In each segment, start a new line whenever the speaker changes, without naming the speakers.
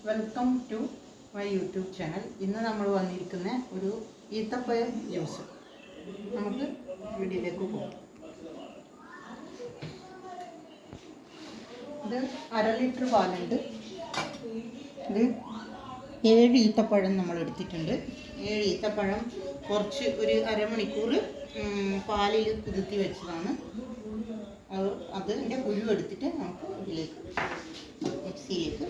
Welcome to my YouTube channel. ഇന്ന് നമ്മൾ വന്നിരിക്കുന്ന ഒരു ഈത്തപ്പഴം ജ്യൂസ്. നമുക്ക് വീഡിയോയിലേക്ക് പോകാം. ഇത് 1/2 ലിറ്റർ പാലുണ്ട്. ഇത് 7 ഈത്തപ്പഴം നമ്മൾ എടുത്തിട്ടുണ്ട്. 7 ഈത്തപ്പഴം കുറച്ച് ഒരു അരമണിക്കൂർ പാലിൽ കുതിർത്തി വെച്ചതാണ്. അതിൻ്റെ കുരു എടുത്തിട്ട് നമുക്ക് ഇതിലേക്ക് മിക്സിയിലേക്ക്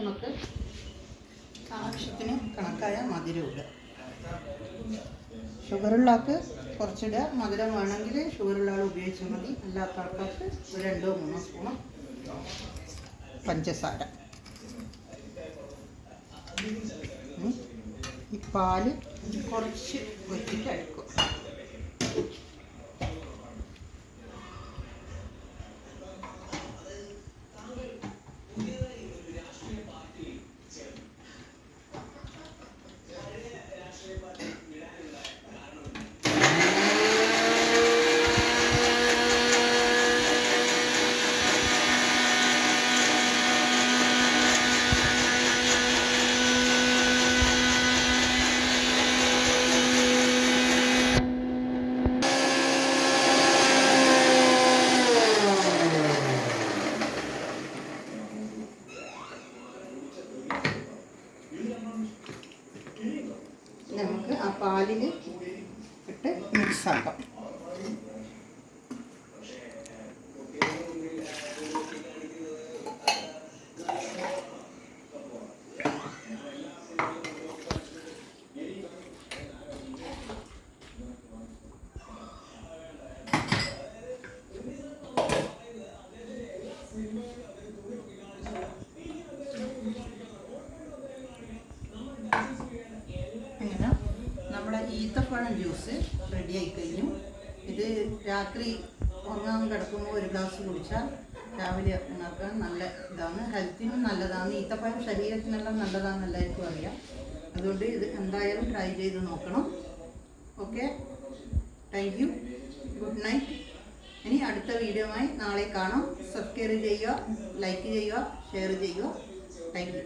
നമുക്ക് ആവശ്യത്തിന് കണക്കായ മധുരം ഇടുക. ഷുഗറുള്ള ആൾക്ക് കുറച്ചിടുക, മധുരം വേണമെങ്കിൽ ഷുഗറുള്ള ആൾ ഉപയോഗിച്ചാൽ മതി. അല്ലാത്ത ആൾക്കാർക്ക് 2-3 സ്പൂൺ പഞ്ചസാര. ഈ പാല് കുറച്ച് വെച്ചിട്ട് അടിക്കും. നമുക്ക് ആ പാലിൽ ഇട്ട് മിക്സ് ആക്കാം. നമ്മുടെ ഈത്തപ്പഴം ജ്യൂസ് റെഡിയായി കഴിഞ്ഞു. ഇത് രാത്രി ഉറങ്ങാൻ കിടക്കുമ്പോൾ ഒരു ഗ്ലാസ് കുടിച്ചാൽ രാവിലെ ഉണർക്കാൻ നല്ല ഇതാണ്, ഹെൽത്തിനും നല്ലതാണ്. ഈത്തപ്പഴം ശരീരത്തിനെല്ലാം നല്ലതാണെന്ന് എല്ലാവർക്കും അറിയാം. അതുകൊണ്ട് ഇത് എന്തായാലും ട്രൈ ചെയ്ത് നോക്കണം. Okay, thank you, good night. ഇനി അടുത്ത വീഡിയോയുമായി നാളെ കാണാം. സബ്സ്ക്രൈബ് ചെയ്യുക, ലൈക്ക് ചെയ്യുക, ഷെയർ ചെയ്യുക. Thank you.